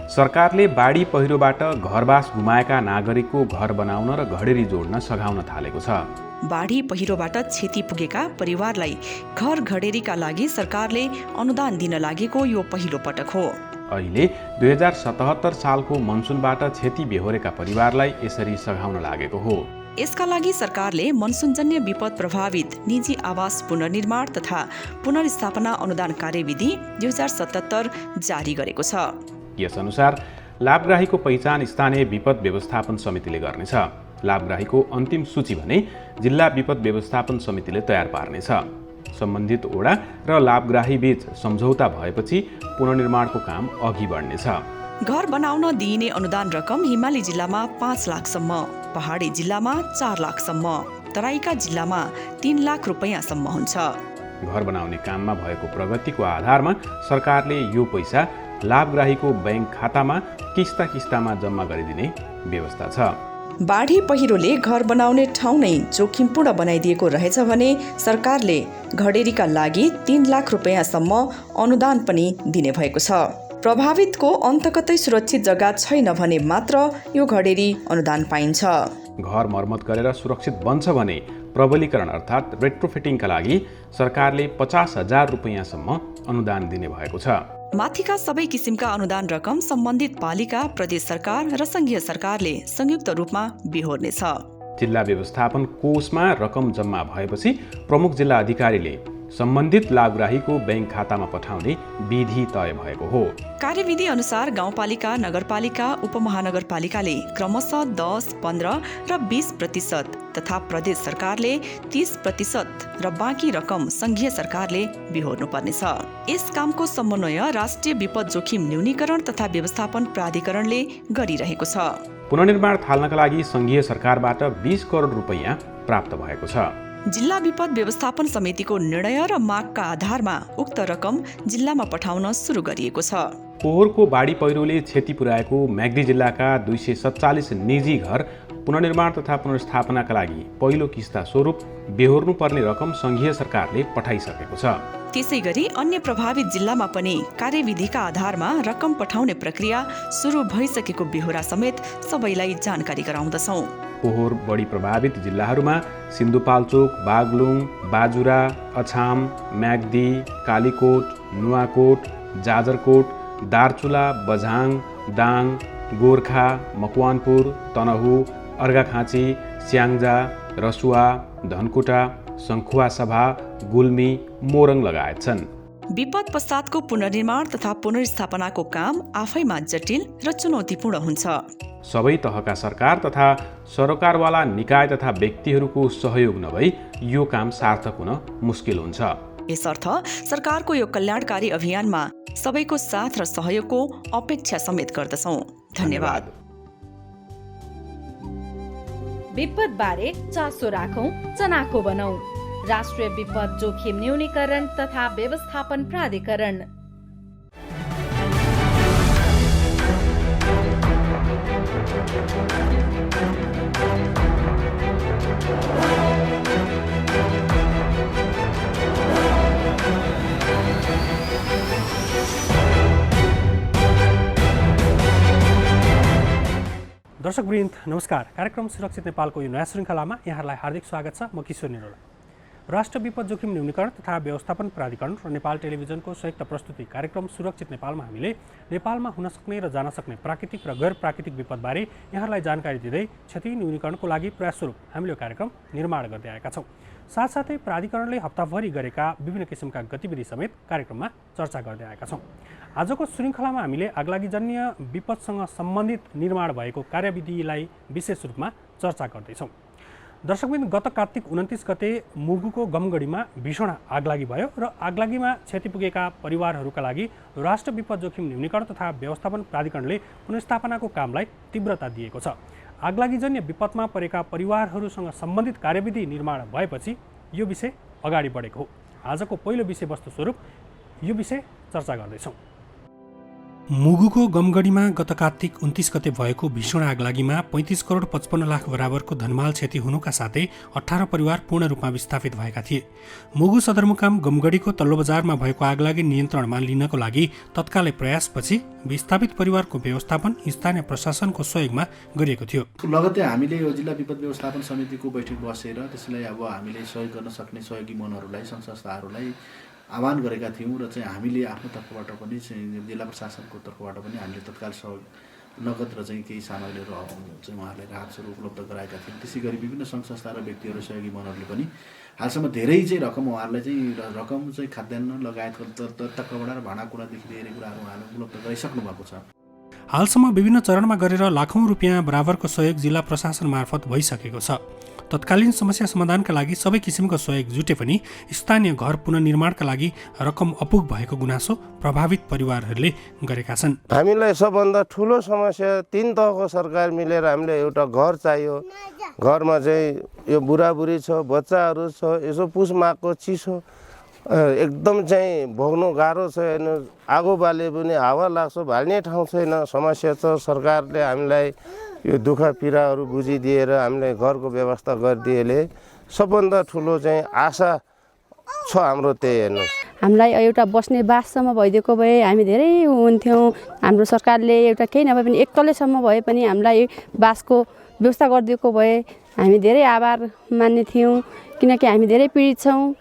सरकारले बाढी पहिरोबाट घरबास गुमाएका नागरिकको घर बनाउन र घडेरी जोड्न सघाउन थालेको छ। बाढी पहिरोबाट क्षति पुगेका परिवारलाई घर घडेरीका लागि सरकारले अनुदान दिन लागेको यो पहिलो पटक हो। अहिले 2077 सालको मनसुनबाट क्षति बेहोरेका परिवारलाई यसरी सघाउन लागेको हो। यसका लागि सरकारले मनसुनजन्य विपद प्रभावित निजी आवास पुनर्निर्माण तथा पुनर्स्थापना अनुदान कार्यविधि 2077 जारी गरेको छ। यसअनुसार लाभग्राहीको पहिचान स्थानीय विपद व्यवस्थापन समितिले गर्नेछ। लाभग्राहीको अन्तिम सूची भने जिल्ला विपद व्यवस्थापन समितिले तयार पार्नेछ। सम्बन्धित ओडा र लाभग्राही बीच सम्झौता भएपछि पुनर्निर्माणको काम अघि बढ्नेछ। घर बनाउन दिइने अनुदान रकम हिमाली जिल्लामा 5 लाखसम्म, पहाडी जिल्लामा 4 लाखसम्म, तराईका जिल्लामा 3 लाख रुपैयाँसम्म हुन्छ। घर बनाउने काममा भएको प्रगतिको आधारमा सरकारले यो पैसा लाभग्राहीको बैंक खातामा किस्ता किस्तामा जम्मा गरिदिने व्यवस्था छ। बाढी पहिरोले घर बनाउने ठाउँ नै जोखिमपूर्ण बनाइदिएको रहेछ भने सरकारले घडेरीका लागि 3 लाख रुपैयाँसम्म अनुदान पनि दिने भएको छ। प्रभावितको अन्तकतै सुरक्षित जग्गा छैन भने मात्र यो घडेरी अनुदान पाइन्छ। घर मर्मत गरेर सुरक्षित बन्छ भने प्रबलीकरण अर्थात् रेट्रोफिटिङका लागि सरकारले 50,000 रुपैयाँसम्म अनुदान दिने भएको छ। माथिका सबै किसिमका अनुदान रकम सम्बन्धित पालिका, प्रदेश सरकार र संघीय सरकारले संयुक्त रूपमा बिहोर्नेछ। जिल्ला व्यवस्थापन कोषमा रकम जम्मा भएपछि प्रमुख जिल्ला अधिकारीले सम्बन्धित लाभग्राहीको बैंक खातामा पठाउने विधि तय भएको हो। कार्यविधि अनुसार गाउँपालिका, नगरपालिका, उपमहानगरपालिकाले क्रमशः 10, 15 र 20% तथा प्रदेश सरकारले 30% र बाँकी रकम संघीय सरकारले बिहोर्नु पर्नेछ। यस कामको समन्वय राष्ट्रिय विपद जोखिम न्यूनीकरण तथा व्यवस्थापन प्राधिकरणले गरिरहेको छ। पुनर्निर्माण थाल्नका लागि संघीय सरकारबाट 20 करोड रुपैयाँ प्राप्त भएको छ। जिल्ला विपद व्यवस्थापन समितिको निर्णय र मागका आधारमा उक्त रकम जिल्लामा पठाउन सुरु गरिएको छ। पोहोरको बाढी पहिरोले क्षति पुर्याएको म्याग्दी जिल्लाका 247 निजी घर पुनर्निर्माण तथा पुनर्स्थापनाका लागि पहिलो किस्ता स्वरूप बेहोर्नु पर्ने रकम संघीय सरकारले पठाइसकेको छ। त्यसै गरी अन्य प्रभावित जिल्लामा पनि कार्यविधिका आधारमा रकम पठाउने प्रक्रिया सुरु भइसकेको बेहोरा समेत सबैलाई जानकारी गराउँदछौँ। पोहोर बढी प्रभावित जिल्लाहरूमा सिन्धुपाल्चोक, बागलुङ, बाजुरा, अछाम, म्याग्दी, कालीकोट, नुवाकोट, जाजरकोट, दार्चुला, बझाङ, दाङ, गोर्खा, मकवानपुर, तनहु, अर्घाखाँची, स्याङ्जा, रसुवा, धनकुटा, सङ्खुवासभा, गुल्मी, मोरङ लगायत छन्। विपद पश्चातको पुनर्निर्माण तथा पुनर्स्थापनाको काम आफैमा जटिल र चुनौतीपूर्ण हुन्छ। सबै तहका सरकार तथा सरोकारवाला निकाय तथा व्यक्तिहरूको सहयोग नभई यो काम सार्थक हुन मुस्किल हुन्छ। यसर्थ सरकारको यो कल्याणकारी अभियानमा सबैको साथ र सहयोगको अपेक्षा समेत गर्दछौँ। धन्यवाद। विपद बारे चासो राखौं, चनाखो बनाऊ। राष्ट्रिय विपद जोखिम न्यूनीकरण तथा व्यवस्थापन प्राधिकरण। दर्शकवृन्द नमस्कार। कार्यक्रम सुरक्षित नेपालको यो नयाँ श्रृङ्खलामा यहाँहरूलाई हार्दिक स्वागत छ। म किशोर निरोला। राष्ट्र विपद जोखिम न्यूनीकरण तथा व्यवस्थापन प्राधिकरण र नेपाल टेलिभिजनको संयुक्त प्रस्तुति कार्यक्रम सुरक्षित नेपालमा हामीले नेपालमा हुन सक्ने र जान सक्ने प्राकृतिक र गैर प्राकृतिक विपदबारे यहाँहरूलाई जानकारी दिँदै क्षति न्यूनीकरणको लागि प्रयासस्वरूप हामीले यो कार्यक्रम निर्माण गर्दै आएका छौँ। साथसाथै प्राधिकरणले हप्ताभरि गरेका विभिन्न किसिमका गतिविधि समेत कार्यक्रममा चर्चा गर्दै आएका छौँ। आजको श्रृङ्खलामा हामीले आगलागीजन्य विपदसँग सम्बन्धित निर्माण भएको कार्यविधिलाई विशेष रूपमा चर्चा गर्दैछौँ। दर्शकबिन, गत कार्तिक 29 गते मुगुको गमगढीमा भीषण आगलागी भयो र आगलागीमा क्षति पुगेका परिवारहरूका लागि राष्ट्र विपद जोखिम न्यूनीकरण तथा व्यवस्थापन प्राधिकरणले पुनर्स्थापनाको कामलाई तीव्रता दिएको छ। आगलागीजन्य विपदमा परेका परिवारहरूसँग सम्बन्धित कार्यविधि निर्माण भएपछि यो विषय अगाडि बढेको हो। आजको पहिलो विषयवस्तु स्वरूप यो विषय चर्चा गर्दैछौँ। मुगुको गमगढीमा गत कार्तिक 29 गते भएको भीषण आगलागीमा 35 करोड 55 लाख बराबरको धनमाल क्षति हुनुका साथै 18 परिवार पूर्ण रूपमा विस्थापित भएका थिए। मुगु सदरमुकाम गमगढीको तल्लो बजारमा भएको आगलागी नियन्त्रणमा लिनको लागि तत्कालै प्रयासपछि विस्थापित परिवारको व्यवस्थापन स्थानीय प्रशासनको सहयोगमा गरिएको थियो। लगत्तै हामीले यो जिल्ला विपद व्यवस्थापन समितिको बैठक बसेर त्यसलाई अब हामीले सहयोग गर्न सक्ने सहयोगी मनहरूलाई सङ्घ संस्थाहरूलाई आह्वान गरेका थियौँ र चाहिँ हामीले आफ्नो तर्फबाट पनि जिल्ला प्रशासनको तर्फबाट पनि हामीले तत्काल सहयोग नगद र चाहिँ केही सामग्रीहरू चाहिँ उहाँहरूलाई राहतहरू उपलब्ध गराएका थियौँ। त्यसै गरी विभिन्न सङ्घ संस्था र व्यक्तिहरू सहयोगी मनहरूले पनि हालसम्म धेरै चाहिँ रकम उहाँहरूलाई चाहिँ रकम चाहिँ खाद्यान्न लगायतको तर्कबाट र भाँडाकुँडादेखि धेरै कुराहरू उहाँहरूले उपलब्ध गराइसक्नु भएको छ। हालसम्म विभिन्न चरणमा गरेर लाखौँ रुपियाँ बराबरको सहयोग जिल्ला प्रशासन मार्फत भइसकेको छ। तत्कालीन समस्या समाधानका लागि सबै किसिमको सहयोग जुटे पनि स्थानीय घर पुनर्निर्माणका लागि रकम अपुग भएको गुनासो प्रभावित परिवारहरूले गरेका छन्। हामीलाई सबभन्दा ठुलो समस्या 3 तहको सरकार मिलेर हामीले एउटा घर चाहियो। घरमा चाहिँ यो बुढाबुढी छ, बच्चाहरू छ, यसो पुस माघको चिसो एकदम चाहिँ भोग्नु गाह्रो छ। हेर्नु आगो बाले पनि हावा लाग्छ, भाल्ने ठाउँ छैन, समस्या छ। सरकारले हामीलाई यो दुःख पीडाहरू बुझिदिएर हामीलाई घरको व्यवस्था गरिदिएले सबभन्दा ठुलो चाहिँ आशा छ हाम्रो। त्यही हेर्नुहोस्, हामीलाई एउटा बस्ने बाससम्म भइदिएको भए हामी धेरै हुन्थ्यौँ। हाम्रो सरकारले एउटा केही नभए पनि एक तलेसम्म भए पनि हामीलाई बासको व्यवस्था गरिदिएको भए हामी धेरै आभार मान्ने थियौँ, किनकि हामी धेरै पीडित छौँ।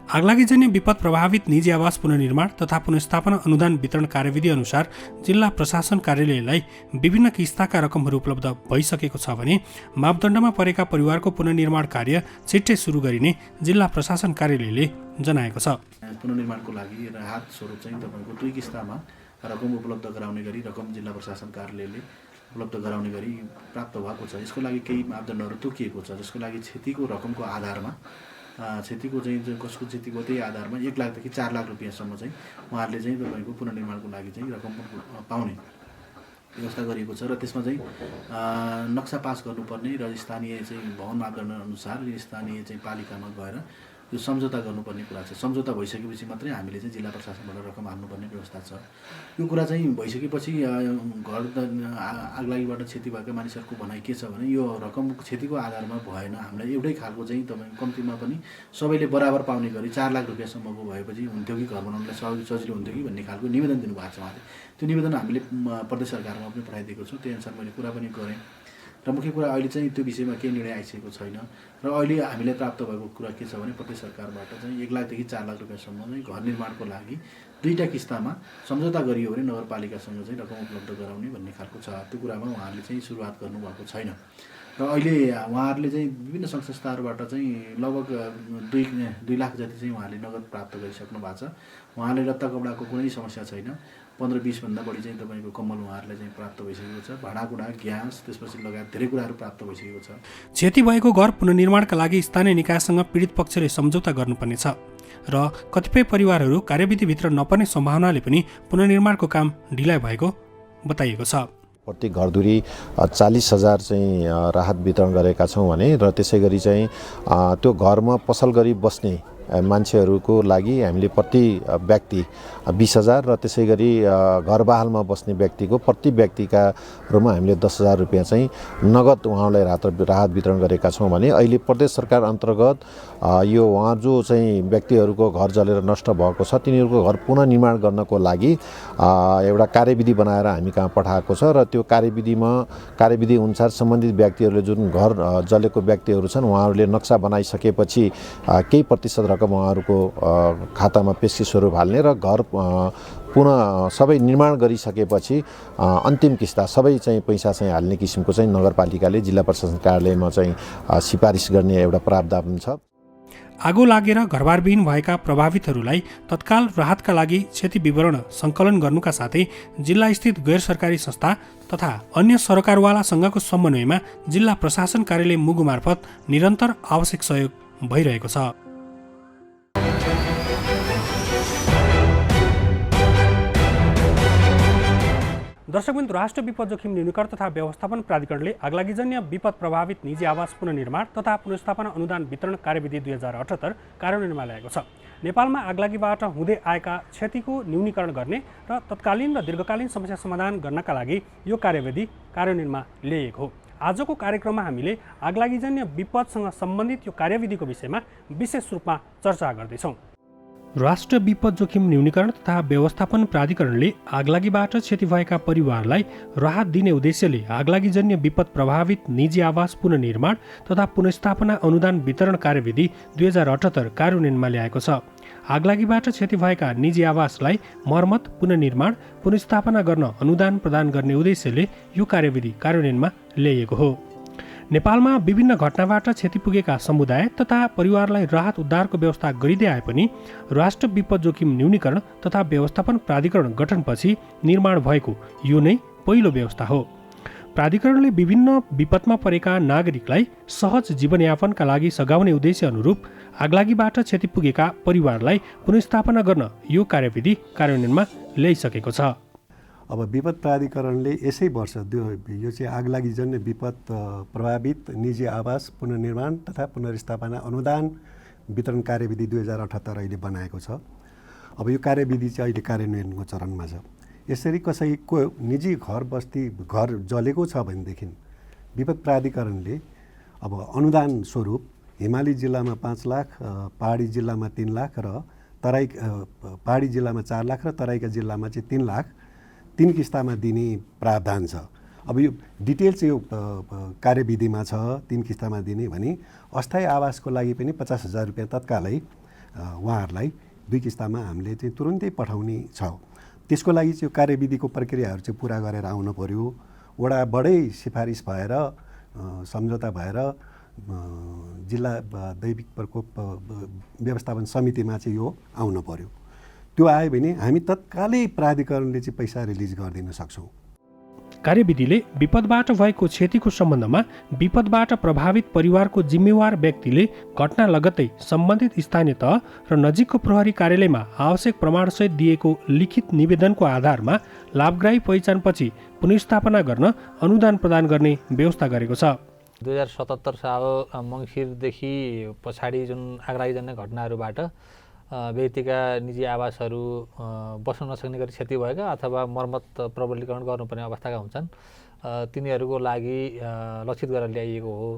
आगलागीजन्य विपद प्रभावित निजी आवास पुनर्निर्माण तथा पुनर्स्थापना अनुदान वितरण कार्यविधि अनुसार जिल्ला प्रशासन कार्यालयलाई विभिन्न किस्ताका रकमहरू उपलब्ध भइसकेको छ भने मापदण्डमा परेका परिवारको पुनर्निर्माण कार्य छिट्टै सुरु गरिने जिल्ला प्रशासन कार्यालयले जनाएको छ। पुनर्निर्माणको लागि राहत स्वरूप चाहिँ तपाईँको 2 किस्तामा रकम उपलब्ध गराउने गरी रकम जिल्ला प्रशासन कार्यालयले उपलब्ध गराउने गरी प्राप्त भएको छ। यसको लागि केही मापदण्डहरू तोकिएको छ, जसको लागि क्षतिको रकमको आधारमा क्षतिको चाहिँ कसको क्षतिको त्यही आधारमा 1 लाखदेखि 4 लाख रुपियाँसम्म चाहिँ उहाँहरूले चाहिँ तपाईँको पुनर्निर्माणको लागि चाहिँ रकम पाउने व्यवस्था गरिएको छ। र त्यसमा चाहिँ नक्सा पास गर्नुपर्ने र स्थानीय चाहिँ भवन मापदण्ड अनुसार स्थानीय चाहिँ पालिकामा गएर यो सम्झौता गर्नुपर्ने कुरा छ। सम्झौता भइसकेपछि मात्रै हामीले चाहिँ जिल्ला प्रशासनबाट रकम हाल्नुपर्ने व्यवस्था छ। यो कुरा चाहिँ भइसकेपछि घर आगलागीबाट क्षति भएका मानिसहरूको भनाइ के छ भने यो रकम क्षतिको आधारमा भएन, हामीलाई एउटै खालको चाहिँ तपाईँ कम्तीमा पनि सबैले बराबर पाउने गरी 4 लाख रुपियाँसम्मको भएपछि हुन्थ्यो कि घर बनाउनलाई सजिलो हुन्थ्यो कि भन्ने खालको निवेदन दिनुभएको छ उहाँले। त्यो निवेदन हामीले प्रदेश सरकारमा पनि पठाइदिएको छौँ। त्यही अनुसार मैले कुरा पनि गरेँ र मुख्य कुरा अहिले चाहिँ त्यो विषयमा केही निर्णय आइसकेको छैन। र अहिले हामीलाई प्राप्त भएको कुरा के छ भने प्रदेश सरकारबाट चाहिँ 1 लाखदेखि 4 लाख रुपियाँसम्म चाहिँ घर निर्माणको लागि 2टा किस्तामा सम्झौता गरियो भने नगरपालिकासँग चाहिँ रकम उपलब्ध गराउने भन्ने खालको छ। त्यो कुरामा उहाँहरूले चाहिँ सुरुवात गर्नुभएको छैन। र अहिले उहाँहरूले चाहिँ विभिन्न सङ्घ संस्थाहरूबाट चाहिँ लगभग 2 लाख जति चाहिँ उहाँले नगद प्राप्त गरिसक्नु भएको छ। उहाँले लत्ता कपडाको कुनै समस्या छैन। 15-20 भन्दा बढी चाहिँ तपाईँको कम्मल उहाँहरूलाई चाहिँ प्राप्त भइसकेको छ। भाँडाकुँडा, ग्यास, त्यसपछि लगायत धेरै कुराहरू प्राप्त भइसकेको छ। क्षति भएको घर पुनर्निर्माणका लागि स्थानीय निकायसँग पीडित पक्षले सम्झौता गर्नुपर्नेछ र कतिपय परिवारहरू कार्यविधिभित्र नपर्ने सम्भावनाले पनि पुनर्निर्माणको काम ढिलाइ भएको बताइएको छ। प्रत्येक घरधुरी 40,000 चाहिँ राहत वितरण गरेका छौँ भने र त्यसै गरी चाहिँ त्यो घरमा पसल गरी बस्ने मान्छेहरूको लागि हामीले प्रति व्यक्ति 20,000 र त्यसै गरी घर बहालमा बस्ने व्यक्तिको प्रति व्यक्तिका रूपमा हामीले 10,000 रुपियाँ चाहिँ नगद उहाँलाई राहत वितरण गरेका छौँ भने अहिले प्रदेश सरकार अन्तर्गत यो उहाँ जो चाहिँ व्यक्तिहरूको घर जलेर नष्ट भएको छ तिनीहरूको घर पुनः निर्माण गर्नको लागि एउटा कार्यविधि बनाएर हामी कहाँ पठाएको छ र त्यो कार्यविधि अनुसार सम्बन्धित व्यक्तिहरूले जुन घर जलेको व्यक्तिहरू छन् उहाँहरूले नक्सा बनाइसकेपछि केही प्रतिशत रकम उहाँहरूको खातामा पेशी स्वरूप हाल्ने र घर पुनः सबै निर्माण गरिसकेपछि अन्तिम किस्ता सबै चाहिँ पैसा चाहिँ हाल्ने किसिमको चाहिँ नगरपालिकाले जिल्ला प्रशासन कार्यालयमा चाहिँ सिफारिस गर्ने एउटा प्रावधान छ। आगो लागेर घरबारविहीन भएका प्रभावितहरूलाई तत्काल राहतका लागि क्षति विवरण सङ्कलन गर्नुका साथै जिल्लास्थित गैर सरकारी संस्था तथा अन्य सरकारवालासँगको समन्वयमा जिल्ला प्रशासन कार्यालय मुगु मार्फत निरन्तर आवश्यक सहयोग भइरहेको छ। दर्शकबिन्दु, राष्ट्र विपद जोखिम न्यूनीकरण तथा व्यवस्थापन प्राधिकरणले आगलागीजन्य विपद प्रभावित निजी आवास पुनर्निर्माण तथा पुनर्स्थापना अनुदान वितरण कार्यविधि 2078 कार्यान्वयनमा ल्याएको छ। नेपालमा आगलागीबाट हुँदै आएका क्षतिको न्यूनीकरण गर्ने र तत्कालीन र दीर्घकालीन समस्या समाधान गर्नका लागि यो कार्यविधि कार्यान्वयनमा ल्याइएको हो। आजको कार्यक्रममा हामीले आगलागीजन्य विपदसँग सम्बन्धित यो कार्यविधिको विषयमा विशेष रूपमा चर्चा गर्दैछौँ। राष्ट्र विपद जोखिम न्यूनीकरण तथा व्यवस्थापन प्राधिकरणले आगलागीबाट क्षति भएका परिवारलाई राहत दिने उद्देश्यले आगलागीजन्य विपद प्रभावित निजी आवास पुनर्निर्माण तथा पुनर्स्थापना अनुदान वितरण कार्यविधि 2078 कार्यान्वयनमा ल्याएको छ। आगलागीबाट क्षति भएका निजी आवासलाई मर्मत, पुनर्निर्माण, पुनर्स्थापना गर्न अनुदान प्रदान गर्ने उद्देश्यले यो कार्यविधि कार्यान्वयनमा ल्याइएको हो। नेपालमा विभिन्न घटनाबाट क्षति पुगेका समुदाय तथा परिवारलाई राहत उद्धारको व्यवस्था गरिँदै आए पनि राष्ट्र विपद जोखिम न्यूनीकरण तथा व्यवस्थापन प्राधिकरण गठनपछि निर्माण भएको यो नै पहिलो व्यवस्था हो। प्राधिकरणले विभिन्न विपदमा परेका नागरिकलाई सहज जीवनयापनका लागि सघाउने उद्देश्य अनुरूप आगलागीबाट क्षति पुगेका परिवारलाई पुनर्स्थापना गर्न यो कार्यविधि कार्यान्वयनमा ल्याइसकेको छ। अब विपद प्राधिकरणले यसै वर्ष यो चाहिँ आगलागीजन्य विपद प्रभावित निजी आवास पुनर्निर्माण तथा पुनर्स्थापना अनुदान वितरण कार्यविधि 2078 अहिले बनाएको छ। अब यो कार्यविधि चाहिँ अहिले कार्यान्वयनको चरणमा छ। यसरी कसैको निजी घर जलेको छ भनेदेखि विपद प्राधिकरणले अब अनुदान स्वरूप हिमाली जिल्लामा 5 लाख, पहाडी जिल्लामा 3 लाख र पहाडी जिल्लामा 4 लाख र तराईका जिल्लामा चाहिँ 3 लाख 3 किस्तामा दिने प्रावधान छ। अब यो डिटेल्स यो कार्यविधिमा छ 3 किस्तामा दिने भने अस्थायी आवासको लागि पनि 50,000 रुपियाँ तत्कालै उहाँहरूलाई 2 किस्तामा हामीले चाहिँ तुरुन्तै पठाउने छ। त्यसको लागि चाहिँ कार्यविधिको प्रक्रियाहरू चाहिँ पुरा गरेर आउनु पर्यो। वडाबाटै सिफारिस भएर सम्झौता भएर जिल्ला दैविक प्रकोप व्यवस्थापन समितिमा चाहिँ यो आउनु पर्यो। त्यो आयो भने हामी तत्कालै प्राधिकरणले चाहिँ पैसा रिलिज गरिदिन सक्छौँ। कार्यविधिले विपदबाट भएको क्षतिको सम्बन्धमा विपदबाट प्रभावित परिवारको जिम्मेवार व्यक्तिले घटना लगत्तै सम्बन्धित स्थानीय तह र नजिकको प्रहरी कार्यालयमा आवश्यक प्रमाणसहित दिएको लिखित निवेदनको आधारमा लाभग्राही पहिचानपछि पुनर्स्थापना गर्न अनुदान प्रदान गर्ने व्यवस्था गरेको छ। 2077 साल मङ्सिरदेखि पछाडि जुन आगलागीजन्य घटनाहरूबाट व्यक्तिका निजी आवासहरू बस्न नसक्ने गरी क्षति भएका अथवा मर्मत प्रबलीकरण गर्नुपर्ने अवस्थाका हुन्छन्, तिनीहरूको लागि लक्षित गरेर ल्याइएको हो।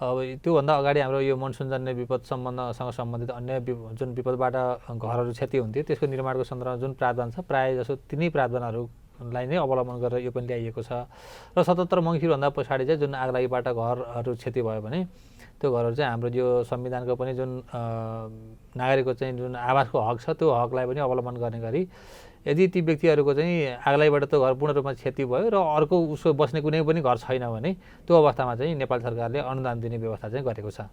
अब त्योभन्दा अगाडि हाम्रो यो मनसुनजन्य विपदसँग सम्बन्धित अन्य जुन विपदबाट घरहरू क्षति हुन्थ्यो त्यसको निर्माणको सन्दर्भमा जुन प्रावधान छ प्रायः जसो तिनै प्रावधानहरूलाई नै अवलम्बन गरेर यो पनि ल्याइएको छ। र 77 मङ्सिरभन्दा पछाडि चाहिँ जुन आगलागीबाट घरहरू क्षति भयो भने त्यो घरहरू चाहिँ हाम्रो यो संविधानको पनि जुन नागरिकको चाहिँ जुन आवासको हक छ त्यो हकलाई पनि अवलम्बन गर्ने गरी यदि ती व्यक्तिहरूको चाहिँ आगलागीबाट त्यो घर पूर्ण रूपमा क्षति भयो र अर्को उसको बस्ने कुनै पनि घर छैन भने त्यो अवस्थामा चाहिँ नेपाल सरकारले अनुदान दिने व्यवस्था चाहिँ गरेको छ।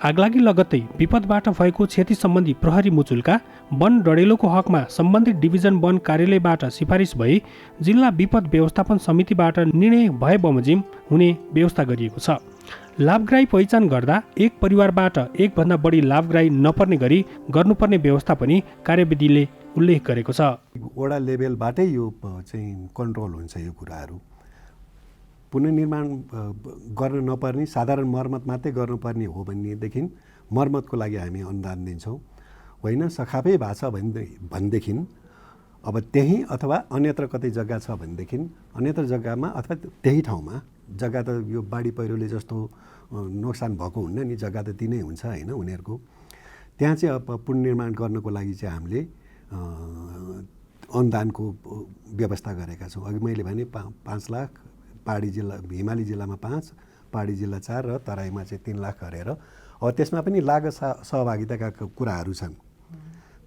आगलागी लगत्तै विपदबाट भएको क्षति सम्बन्धी प्रहरी मुचुल्का वन डडेलोको हकमा सम्बन्धित डिभिजन वन कार्यालयबाट सिफारिस भई जिल्ला विपद व्यवस्थापन समितिबाट निर्णय भए बमोजिम हुने व्यवस्था गरिएको छ। लाभग्राही पहिचान गर्दा एक परिवारबाट एकभन्दा बढी लाभग्राही नपर्ने गरी गर्नुपर्ने व्यवस्था पनि कार्यविधिले उल्लेख गरेको छ। वडा लेभलबाटै यो चाहिँ कन्ट्रोल हुन्छ। यो कुराहरू पुनर्निर्माण गर्न नपर्ने, साधारण मर्मत मात्रै गर्नुपर्ने हो भनेदेखि मर्मतको लागि हामी अनुदान दिन्छौँ। होइन सखापै भएको छ भनेदेखि अब त्यहीँ अथवा अन्यत्र कतै जग्गा छ भनेदेखि अन्यत्र जग्गामा अथवा त्यही ठाउँमा जग्गा त यो बाढी पहिरोले जस्तो नोक्सान भएको हुन्न नि, जग्गा त दिनै हुन्छ होइन उनीहरूको। त्यहाँ चाहिँ अब पुनर्निर्माण गर्नको लागि चाहिँ हामीले अनुदानको व्यवस्था गरेका छौँ। अघि मैले भने 5 लाख, पहाडी जिल्ला हिमाली जिल्लामा 5, पहाडी जिल्ला 4 र तराईमा चाहिँ 3 लाख गरेर। अब त्यसमा पनि लागत सहभागिताका कुराहरू छन्।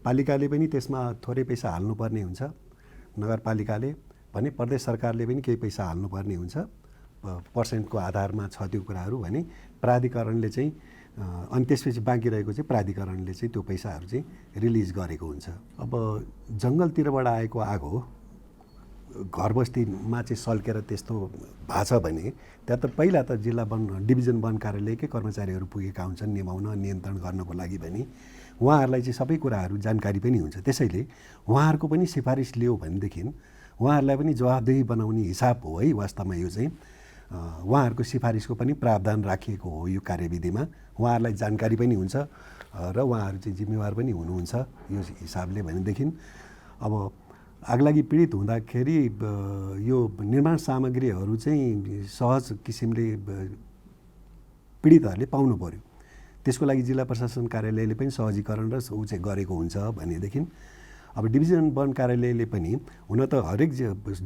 पालिकाले पनि त्यसमा थोरै पैसा हाल्नुपर्ने हुन्छ, नगरपालिकाले भने प्रदेश सरकारले पनि केही पैसा हाल्नुपर्ने हुन्छ। पर्सेन्टको आधारमा छ त्यो कुराहरू भने प्राधिकरणले चाहिँ अनि त्यसपछि बाँकी रहेको चाहिँ प्राधिकरणले चाहिँ त्यो पैसाहरू चाहिँ रिलिज गरेको हुन्छ। अब जङ्गलतिरबाट आएको आगो घर बस्तीमा चाहिँ सल्केर त्यस्तो भएको छ भने त्यहाँ त पहिला त जिल्ला वन डिभिजन वन कार्यालयकै कर्मचारीहरू पुगेका हुन्छन् निभाउन, नियन्त्रण गर्नको लागि भने उहाँहरूलाई चाहिँ सबै कुराहरू जानकारी पनि हुन्छ। त्यसैले उहाँहरूको पनि सिफारिस लियो भनेदेखि उहाँहरूलाई पनि जवाबदेही बनाउने हिसाब हो है वास्तवमा यो चाहिँ उहाँहरूको सिफारिसको पनि प्रावधान राखिएको हो यो कार्यविधिमा। उहाँहरूलाई जानकारी पनि हुन्छ र उहाँहरू चाहिँ जिम्मेवार पनि हुनुहुन्छ यो हिसाबले भनेदेखि अब आगलागी पीडित हुँदाखेरि यो निर्माण सामग्रीहरू चाहिँ सहज किसिमले पीडितहरूले पाउनु पर्यो। त्यसको लागि जिल्ला प्रशासन कार्यालयले पनि सहजीकरण र ऊ चाहिँ गरेको हुन्छ भनेदेखि अब डिभिजन वन कार्यालयले पनि हुन त हरेक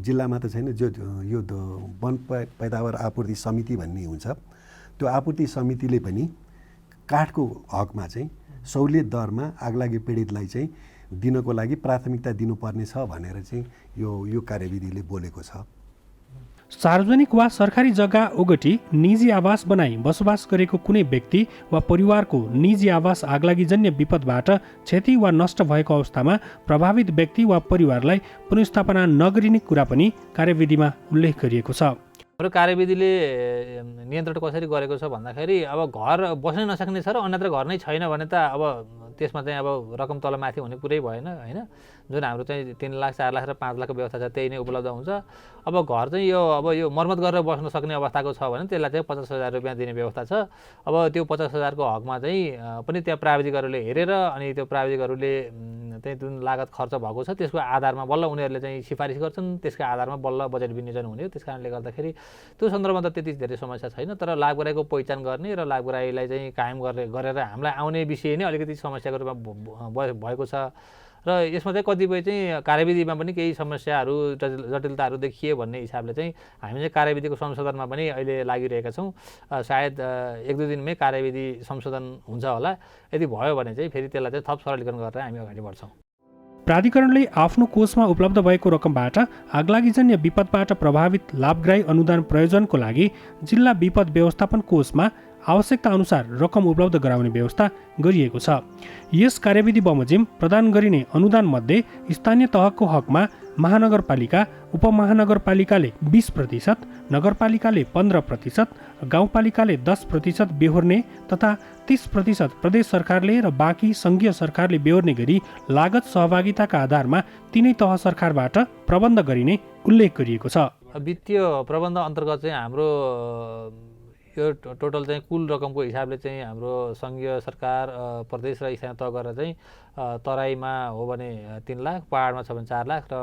जिल्लामा त छैन, जो यो वन पैदावार आपूर्ति समिति भन्ने हुन्छ, त्यो आपूर्ति समितिले पनि काठको हकमा चाहिँ सहुलियत दरमा आगलागी पीडितलाई चाहिँ दिनको लागि प्राथमिकता दिनुपर्नेछ भनेर चाहिँ यो कार्यविधिले बोलेको छ। सार्वजनिक वा सरकारी जग्गा ओगटी निजी आवास बनाई बसोबास गरेको कुनै व्यक्ति वा परिवारको निजी आवास आगलागीजन्य विपदबाट क्षति वा नष्ट भएको अवस्थामा प्रभावित व्यक्ति वा परिवारलाई पुनर्स्थापना नगरिने कुरा पनि कार्यविधिमा उल्लेख गरिएको छ। हाम्रो कार्यविधिले नियन्त्रण कसरी गरेको छ भन्दाखेरि अब घर बस्नै नसक्ने छ र अन्यत्र घर नै छैन भने त अब त्यसमा चाहिँ अब रकम तलमाथि हुने कुरै भएन होइन। जुन हाम्रो चाहिँ 3 लाख 4 लाख र 5 लाखको व्यवस्था छ त्यही नै उपलब्ध हुन्छ। अब घर चाहिँ यो मर्मत गरेर बस्न सक्ने अवस्थाको छ भने त्यसलाई चाहिँ 50,000 रुपियाँ दिने व्यवस्था छ। अब त्यो 50,000 को हकमा चाहिँ पनि त्यहाँ प्राविधिकहरूले हेरेर अनि त्यो प्राविधिकहरूले चाहिँ जुन लागत खर्च भएको छ त्यसको आधारमा बल्ल उनीहरूले चाहिँ सिफारिस गर्छन्, त्यसको आधारमा बल्ल बजेट विनियोजन हुने हो। त्यस कारणले गर्दाखेरि त्यो सन्दर्भमा त त्यति धेरै समस्या छैन, तर लागबराईको पहिचान गर्ने र लागबराईलाई चाहिँ कायम गरेर हामीलाई आउने विषय नै अलिकति समस्याको रूपमा भएको छ र यसमा चाहिँ कतिपय चाहिँ कार्यविधिमा पनि केही समस्याहरू जटिलताहरू देखिए भन्ने हिसाबले चाहिँ हामी चाहिँ कार्यविधिको संशोधनमा पनि अहिले लागिरहेका छौँ। सायद 1-2 दिनमै कार्यविधि संशोधन हुन्छ होला। यदि भयो भने चाहिँ फेरि त्यसलाई चाहिँ थप सरलीकरण गरेर हामी अगाडि बढ्छौँ। प्राधिकरणले आफ्नो कोषमा उपलब्ध भएको रकमबाट आगलागीजन्य विपदबाट प्रभावित लाभग्राही अनुदान प्रयोजनको लागि जिल्ला विपद व्यवस्थापन कोषमा आवश्यकता अनुसार रकम उपलब्ध गराउने व्यवस्था गरिएको छ। यस कार्यविधि बमोजिम प्रदान गरिने अनुदान मध्ये स्थानीय तहको हकमा महानगरपालिका, उपमहानगरपालिकाले 20%, नगरपालिकाले 15%, गाउँपालिकाले 10% बेहोर्ने तथा 30% प्रदेश सरकारले र बाँकी सङ्घीय सरकारले बेहोर्ने गरी लागत सहभागिताका आधारमा तीनै तह सरकारबाट प्रबन्ध गरिने उल्लेख गरिएको छ। वित्तीय प्रबन्ध अन्तर्गत चाहिँ हाम्रो यो टोटल चाहिँ कुल रकमको हिसाबले चाहिँ हाम्रो सङ्घीय सरकार, प्रदेश र स्थानीय तह गरेर चाहिँ तराईमा हो भने 3 लाख, पहाडमा छ भने 4 लाख र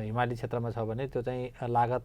हिमाली क्षेत्रमा छ भने त्यो चाहिँ लागत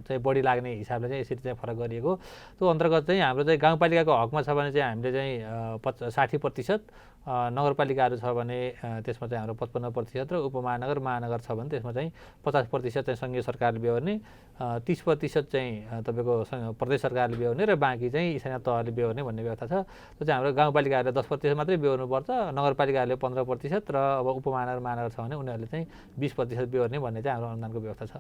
चाहिँ बढी लाग्ने हिसाबले चाहिँ यसरी चाहिँ फरक गरिएको। त्यो अन्तर्गत चाहिँ हाम्रो चाहिँ गाउँपालिकाको हकमा छ भने चाहिँ हामीले चाहिँ 60%, नगरपालिकाहरू छ भने त्यसमा चाहिँ हाम्रो 55% र उपमहानगर महानगर छ भने त्यसमा चाहिँ 50% चाहिँ सङ्घीय सरकारले बेहोर्ने, 30% चाहिँ तपाईँको प्रदेश सरकारले बेहोर्ने र बाँकी चाहिँ स्थानीय तहले बेहोर्ने भन्ने व्यवस्था छ। त्यो चाहिँ हाम्रो गाउँपालिकाहरूले 10% मात्रै बेहोर्नुपर्छ, नगरपालिकाहरूले 15% र अब उपमहानगर महानगर छ भने उनीहरूले चाहिँ 20% बेहोर्ने भन्ने चाहिँ हाम्रो अनुदानको व्यवस्था छ।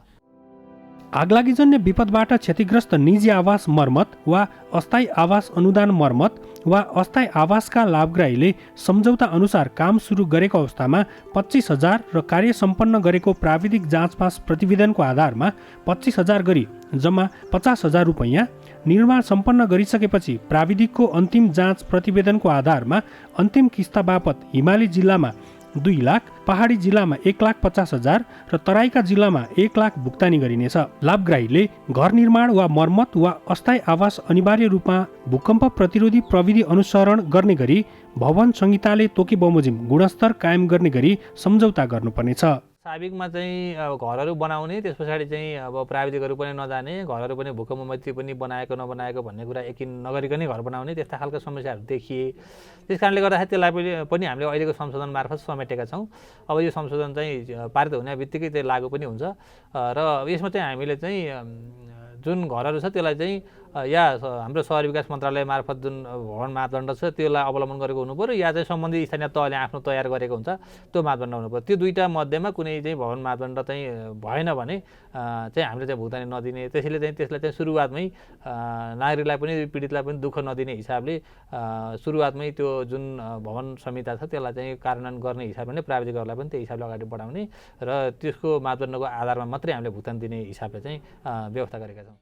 आगलागीजन्य विपदबाट क्षतिग्रस्त निजी आवास मर्मत वा अस्थायी आवास अनुदान मर्मत वा अस्थायी आवासका लाभग्राहीले सम्झौता अनुसार काम सुरु गरेको अवस्थामा 25,000 र कार्य सम्पन्न गरेको प्राविधिक जाँचपास प्रतिवेदनको आधारमा 25,000 गरी जम्मा 50,000 रुपैयाँ, निर्माण सम्पन्न गरिसकेपछि प्राविधिकको अन्तिम जाँच प्रतिवेदनको आधारमा अन्तिम किस्ता बापत हिमाली जिल्लामा 2 लाख, पहाडी जिल्लामा 1,50,000 र तराईका जिल्लामा 1 लाख भुक्तानी गरिनेछ। लाभग्राहीले घर निर्माण वा मर्मत वा अस्थायी आवास अनिवार्य रूपमा भूकम्प प्रतिरोधी प्रविधि अनुसरण गर्ने गरी भवन संहिताले तोके बमोजिम गुणस्तर कायम गर्ने गरी सम्झौता गर्नुपर्नेछ। साबिकमा चाहिँ अब घरहरू बनाउने, त्यस पछाडि चाहिँ अब प्राविधिकहरू पनि नजाने, घरहरू पनि भूकम्पमैत्री पनि बनाएको नबनाएको भन्ने कुरा यकिन नगरिकनै घर बनाउने, त्यस्ता खालका समस्याहरू देखिए। त्यस कारणले गर्दाखेरि त्यसलाई पनि हामीले अहिलेको संशोधन मार्फत समेटेका छौँ। अब यो संशोधन चाहिँ पारित हुने बित्तिकै त्यो लागू पनि हुन्छ र यसमा चाहिँ हामीले चाहिँ जुन घरहरू छ त्यसलाई चाहिँ या हाम्रो शहरी विकास मन्त्रालय मार्फत जुन भवन मापदण्ड छ त्यसलाई अवलम्बन गरेको हुनुपर्यो या चाहिँ सम्बन्धित स्थानीय तहले आफ्नो तयार गरेको हुन्छ त्यो मापदण्ड हुनुपर्यो। त्यो दुईटा मध्येमा कुनै चाहिँ भवन मापदण्ड चाहिँ भएन भने चाहिँ हामीले चाहिँ भुक्तानी नदिने, त्यसैले चाहिँ त्यसलाई चाहिँ सुरुवातमै नागरिकलाई पनि पीडितलाई पनि दुःख नदिने हिसाबले सुरुवातमै त्यो जुन भवन संहिता छ त्यसलाई चाहिँ कार्यान्वयन गर्ने हिसाबले नै प्राविधिकहरूलाई पनि त्यही हिसाबले अगाडि बढाउने र त्यसको मापदण्डको आधारमा मात्रै हामीले भुक्तानी दिने हिसाबले चाहिँ व्यवस्था गरेका छौँ।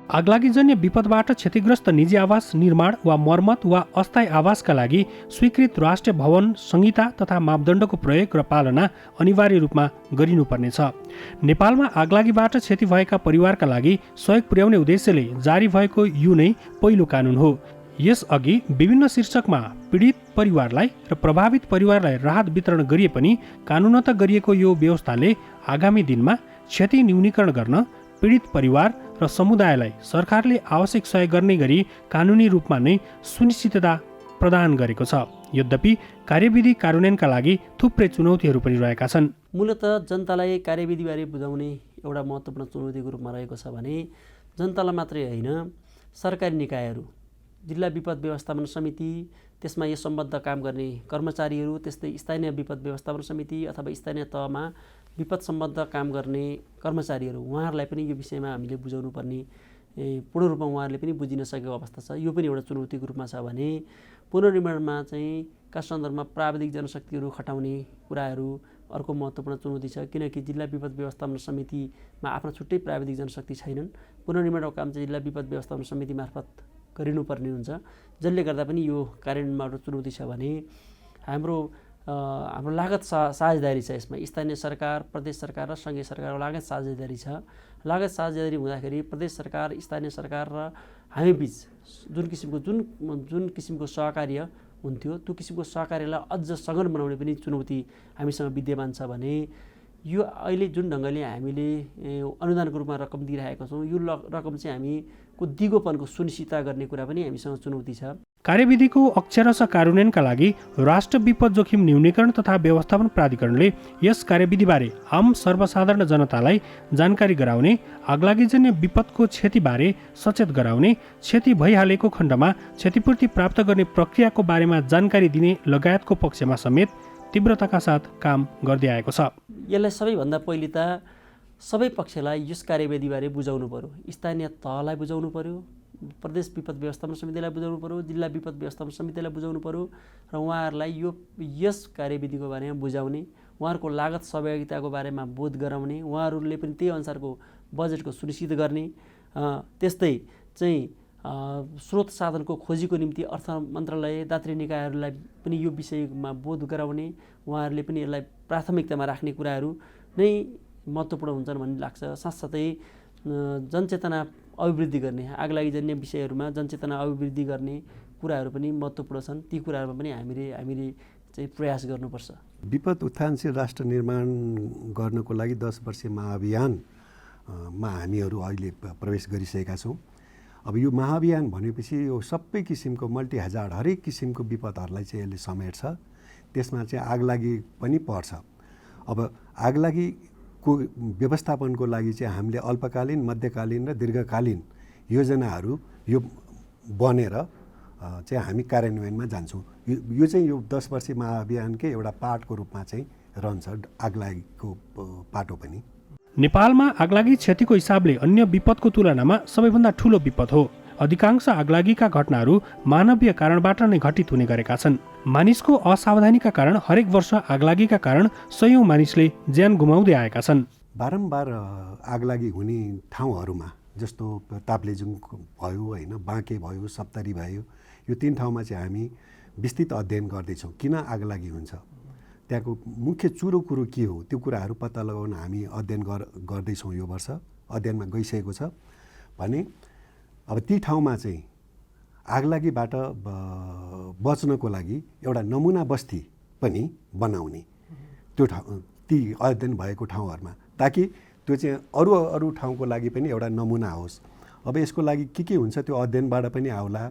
आगलागीजन्य विपदबाट क्षतिग्रस्त निजी आवास निर्माण वा मर्मत वा अस्थायी आवासका लागि स्वीकृत राष्ट्रिय भवन संहिता तथा मापदण्डको प्रयोग र पालना अनिवार्य रूपमा गरिनुपर्नेछ। नेपालमा आगलागीबाट क्षति भएका परिवारका लागि सहयोग पुर्याउने उद्देश्यले जारी भएको यो नै पहिलो कानुन हो। यसअघि विभिन्न शीर्षकमा पीडित परिवारलाई र प्रभावित परिवारलाई राहत वितरण गरिए पनि कानुनत गरिएको यो व्यवस्थाले आगामी दिनमा क्षति न्यूनीकरण गर्न पीडित परिवार र समुदायलाई सरकारले आवश्यक सहयोग गर्ने गरी कानुनी रूपमा नै सुनिश्चितता प्रदान गरेको छ। यद्यपि कार्यविधि कार्यान्वयनका लागि थुप्रै चुनौतीहरू पनि रहेका छन्। मूलतः जनतालाई कार्यविधिबारे बुझाउने एउटा महत्त्वपूर्ण चुनौतीको रूपमा रहेको छ भने जनतालाई मात्रै होइन, सरकारी निकायहरू, जिल्ला विपद व्यवस्थापन समिति, त्यसमा यस सम्बद्ध काम गर्ने कर्मचारीहरू, त्यस्तै स्थानीय विपद व्यवस्थापन समिति अथवा स्थानीय तहमा विपद सम्बद्ध काम गर्ने कर्मचारीहरू, उहाँहरूलाई पनि यो विषयमा हामीले बुझाउनु पर्ने पूर्ण रूपमा उहाँहरूले पनि बुझिन सकेको अवस्था छ। यो पनि एउटा चुनौतीको रूपमा छ भने पुनर्निर्माणमा चाहिँ का सन्दर्भमा प्राविधिक जनशक्तिहरू खटाउने कुराहरू अर्को महत्त्वपूर्ण चुनौती छ। किनकि जिल्ला विपद व्यवस्थापन समितिमा आफ्ना छुट्टै प्राविधिक जनशक्ति छैनन्। पुनर्निर्माणको काम चाहिँ जिल्ला विपद व्यवस्थापन समिति मार्फत गरिनुपर्ने हुन्छ, जसले गर्दा पनि यो कार्यान्वयनमा एउटा चुनौती छ भने हाम्रो लागत साझेदारी छ। यसमा स्थानीय सरकार, प्रदेश सरकार र सङ्घीय सरकारको लागत साझेदारी छ। लागत साझेदारी हुँदाखेरि प्रदेश सरकार, स्थानीय सरकार र हामी बिच जुन किसिमको सहकार्य हुन्थ्यो त्यो किसिमको सहकार्यलाई अझ सघन बनाउने पनि चुनौती हामीसँग विद्यमान छ भने यो अहिले जुन ढङ्गले हामीले अनुदानको रूपमा रकम दिइरहेका छौँ, यो रकम चाहिँ हामीको दिगोपनको सुनिश्चितता गर्ने कुरा पनि हामीसँग चुनौती छ। कार्यविधिको अक्षरशः कार्यान्वयनका लागि राष्ट्र विपद जोखिम न्यूनीकरण तथा व्यवस्थापन प्राधिकरणले यस कार्यविधिबारे आम सर्वसाधारण जनतालाई जानकारी गराउने, आगलागीजन्य विपदको क्षतिबारे सचेत गराउने, क्षति भइहालेको खण्डमा क्षतिपूर्ति प्राप्त गर्ने प्रक्रियाको बारेमा जानकारी दिने लगायतको पक्षमा समेत तीव्रताका साथ काम गर्दै आएको छ। यसलाई सबैभन्दा पहिले त सबै पक्षलाई यस कार्यविधिबारे बुझाउनु पर्यो। स्थानीय तहलाई बुझाउनु पर्यो, प्रदेश विपद व्यवस्थापन समितिलाई बुझाउनु पर्यो, जिल्ला विपद व्यवस्थापन समितिलाई बुझाउनु पर्यो र उहाँहरूलाई यस कार्यविधिको बारेमा बुझाउने, उहाँहरूको लागत सहभागिताको बारेमा बोध गराउने, उहाँहरूले पनि त्यही अनुसारको बजेटको सुनिश्चित गर्ने, त्यस्तै चाहिँ स्रोत साधनको खोजीको निम्ति अर्थ मन्त्रालय, दात्री निकायहरूलाई पनि यो विषयमा बोध गराउने, उहाँहरूले पनि यसलाई प्राथमिकतामा राख्ने कुराहरू नै महत्त्वपूर्ण हुन्छन् भन्ने लाग्छ। साथसाथै जनचेतना अभिवृद्धि गर्ने, आगलागीजन्य विषयहरूमा जनचेतना अभिवृद्धि गर्ने कुराहरू पनि महत्त्वपूर्ण छन्। ती कुराहरूमा पनि हामीले चाहिँ प्रयास गर्नुपर्छ। विपद उत्थानशील राष्ट्र निर्माण गर्नको लागि 10 वर्षीय महाअभियानमा हामीहरू अहिले प्रवेश गरिसकेका छौँ। अब यो महाअभियान भनेपछि यो सबै किसिमको मल्टी हजार्ड हरेक किसिमको विपदहरूलाई चाहिँ यसले समेट्छ। त्यसमा चाहिँ आगलागी पनि पर्छ। अब आगलागीको व्यवस्थापनको लागि चाहिँ हामीले अल्पकालीन, मध्यकालीन र दीर्घकालीन योजनाहरू यो बनेर चाहिँ हामी कार्यान्वयनमा जान्छौँ। यो चाहिँ यो 10 वर्षीय महाअभियानकै एउटा पार्टको रूपमा चाहिँ रहन्छ, आगलागीको पाटो पनि। नेपालमा आगलागी क्षतिको हिसाबले अन्य विपदको तुलनामा सबैभन्दा ठूलो विपद हो। अधिकांश आगलागीका घटनाहरू मानवीय कारणबाट नै घटित हुने गरेका छन्। मानिसको असावधानीका कारण हरेक वर्ष आगलागीका कारण सयौं मानिसले ज्यान गुमाउँदै आएका छन्। बारम्बार आगलागी हुने ठाउँहरूमा जस्तो ताप्लेजुङ भयो होइन, बाँके भयो, सप्तरी भयो, यो 3 ठाउँमा चाहिँ हामी विस्तृत अध्ययन गर्दैछौँ किन आगलागी हुन्छ, त्यहाँको मुख्य चुरो कुरो के हो, त्यो कुराहरू पत्ता लगाउन हामी अध्ययन गर्दैछौँ। यो वर्ष अध्ययनमा गइसकेको छ भने अब ती ठाउँमा चाहिँ आगलागीबाट बच्नको लागि एउटा नमुना बस्ती पनि बनाउने, त्यो ती अध्ययन भएको ठाउँहरूमा, ताकि त्यो चाहिँ अरू ठाउँको लागि पनि एउटा नमुना होस्। अब यसको लागि के हुन्छ त्यो अध्ययनबाट पनि आउला।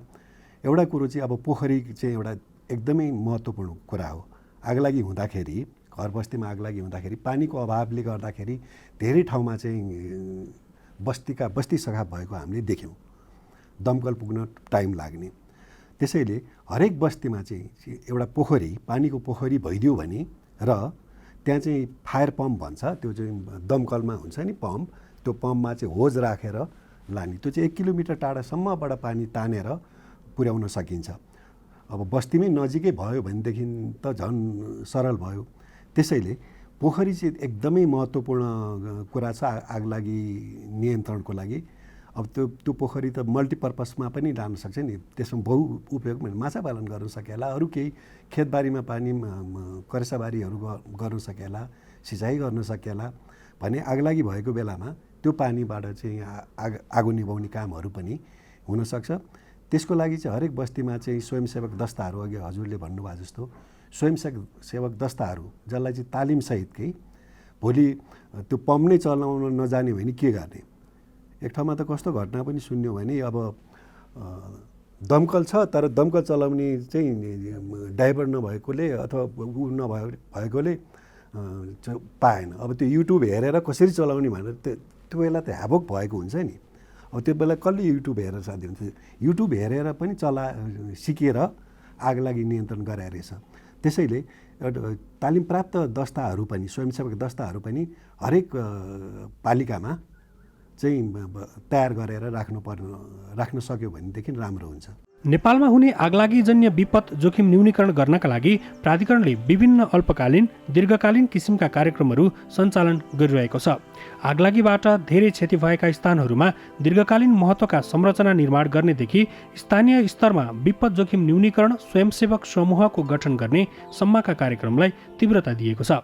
एउटा कुरो चाहिँ अब पोखरी चाहिँ एउटा एकदमै महत्त्वपूर्ण कुरा हो। आगलागी हुँदाखेरि, घर बस्तीमा आगलागी हुँदाखेरि पानीको अभावले गर्दाखेरि धेरै ठाउँमा चाहिँ बस्ती सखा भएको हामीले देख्यौँ। दमकल पुग्न टाइम लाग्ने। त्यसैले हरेक बस्तीमा चाहिँ एउटा पोखरी, पानीको पोखरी भइदियो भने र त्यहाँ चाहिँ फायर पम्प भन्छ, त्यो चाहिँ दमकलमा हुन्छ नि पम्प, त्यो पम्पमा चाहिँ होज राखेर लाने, त्यो चाहिँ 1 किलोमिटर टाढासम्मबाट पानी तानेर पुर्याउन सकिन्छ। अब बस्तीमै नजिकै भयो भनेदेखि त झन् सरल भयो। त्यसैले पोखरी चाहिँ एकदमै महत्त्वपूर्ण कुरा छ आगलागी नियन्त्रणको लागि। अब त्यो पोखरी त मल्टिपर्पसमा पनि लान सक्छ नि, त्यसमा बहुउपयोग माछा पालन गर्न सकेला, अरू केही खेतबारीमा पानी करेसाबारीहरू गर्न सकेला, सिँचाइ गर्न सकेला भने आगलागी भएको बेलामा त्यो पानीबाट चाहिँ आगो निभाउने कामहरू पनि हुनसक्छ। त्यसको लागि चाहिँ हरेक बस्तीमा चाहिँ स्वयंसेवक दस्ताहरू, अघि हजुरले भन्नुभयो जस्तो स्वयंसेवक दस्ताहरू जसलाई चाहिँ तालिमसहितकै, भोलि त्यो पम्प नै चलाउन नजाने भने के गर्ने। एक ठाउँमा त कस्तो घटना पनि सुन्यो भने अब दमकल छ तर दमकल चलाउने चाहिँ ड्राइभर नभएकोले अथवा भएकोले पाएन। अब त्यो युट्युब हेरेर कसरी चलाउने भनेर त्यो बेला त ह्याभोक भएको हुन्छ नि। अब त्यो बेला कसले युट्युब हेरेर साध्य हुन्छ, युट्युब हेरेर पनि सिकेर आगलागी नियन्त्रण गराएर रहेछ। त्यसैले तालिम प्राप्त दस्ताहरू पनि, स्वयंसेवक दस्ताहरू पनि हरेक पालिकामा चाहिँ तयार गरेर राख्न सक्यो भनेदेखि राम्रो हुन्छ। नेपालमा हुने आगलागीजन्य विपद जोखिम न्यूनीकरण गर्नका लागि प्राधिकरणले विभिन्न अल्पकालीन दीर्घकालीन किसिमका कार्यक्रमहरू सञ्चालन गरिरहेको छ। आगलागीबाट धेरै क्षति भएका स्थानहरूमा दीर्घकालीन महत्त्वका संरचना निर्माण गर्नेदेखि स्थानीय स्तरमा विपद जोखिम न्यूनीकरण स्वयंसेवक समूहको गठन गर्ने सम्मका कार्यक्रमलाई तीव्रता दिएको छ।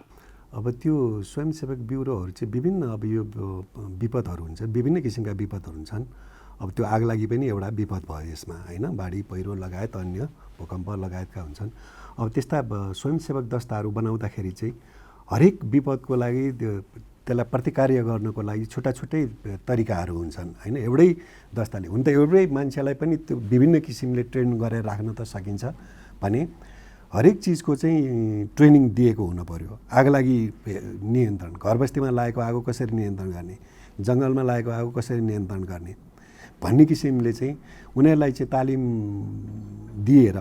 अब त्यो स्वयंसेवक ब्युरोहरू चाहिँ विभिन्न अब यो विपदहरू हुन्छ, विभिन्न किसिमका विपदहरू हुन्छन्। अब त्यो आगलागी पनि एउटा विपद भयो यसमा, होइन, बाढी पहिरो लगायत अन्य भूकम्प लगायतका हुन्छन्। अब त्यस्ता स्वयंसेवक दस्ताहरू बनाउँदाखेरि चाहिँ हरेक विपदको लागि त्यसलाई प्रतिकार्य गर्नको लागि छुट्टा छुट्टै तरिकाहरू हुन्छन्, होइन। एउटै दस्ताले हुन त एउटै मान्छेलाई पनि त्यो विभिन्न किसिमले ट्रेन गरेर राख्न त सकिन्छ भने हरेक चिजको चाहिँ ट्रेनिङ दिएको हुन पर्यो। आगलागी नियन्त्रण, घरबस्तीमा लागेको आगो कसरी नियन्त्रण गर्ने, जङ्गलमा लागेको आगो कसरी नियन्त्रण गर्ने भन्ने किसिमले चाहिँ उनीहरूलाई चाहिँ तालिम दिएर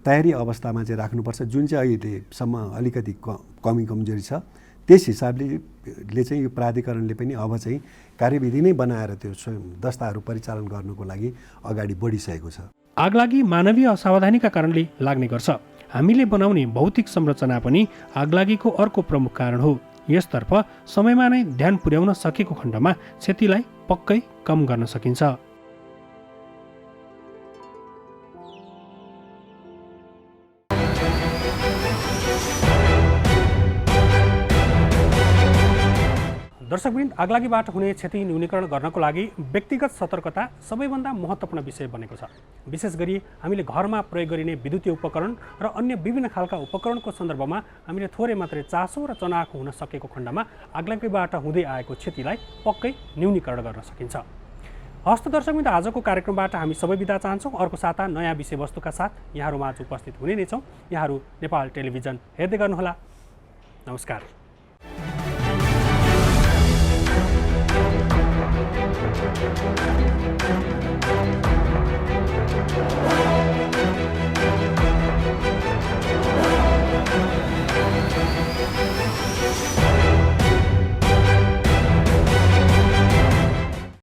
तयारी अवस्थामा चाहिँ राख्नुपर्छ। जुन चाहिँ अहिलेसम्म अलिकति कमी कमजोरी छ त्यस हिसाबले चाहिँ यो प्राधिकरणले पनि अब चाहिँ कार्यविधि नै बनाएर त्यो दस्ताहरू परिचालन गर्नको लागि अगाडि बढिसकेको छ। आगलागी मानवीय असावधानीका कारणले लाग्ने गर्छ। हामीले बनाउने भौतिक संरचना पनि आगलागीको अर्को प्रमुख कारण हो। यसतर्फ समयमा नै ध्यान पुर्याउन सकेको खण्डमा क्षतिलाई पक्कै कम गर्न सकिन्छ। दर्शकवृन्द, आगलागीबाट हुने क्षति न्यूनीकरण गर्नको लागि व्यक्तिगत सतर्कता सबैभन्दा महत्त्वपूर्ण विषय बनेको छ। विशेष गरी हामीले घरमा प्रयोग गरिने विद्युतीय उपकरण र अन्य विभिन्न खालका उपकरणको सन्दर्भमा हामीले थोरै मात्रै चासो र चनाखो हुन सकेको खण्डमा आगलागीबाट हुँदै आएको क्षतिलाई पक्कै न्यूनीकरण गर्न सकिन्छ। हस्त दर्शकवृन्द, आजको कार्यक्रमबाट हामी सबै बिदा चाहन्छौँ। अर्को साता नयाँ विषयवस्तुका साथ यहाँहरूमाझ उपस्थित हुने नै छौँ। यहाँहरू नेपाल टेलिभिजन हेर्दै गर्नुहोला। नमस्कार। Thank you.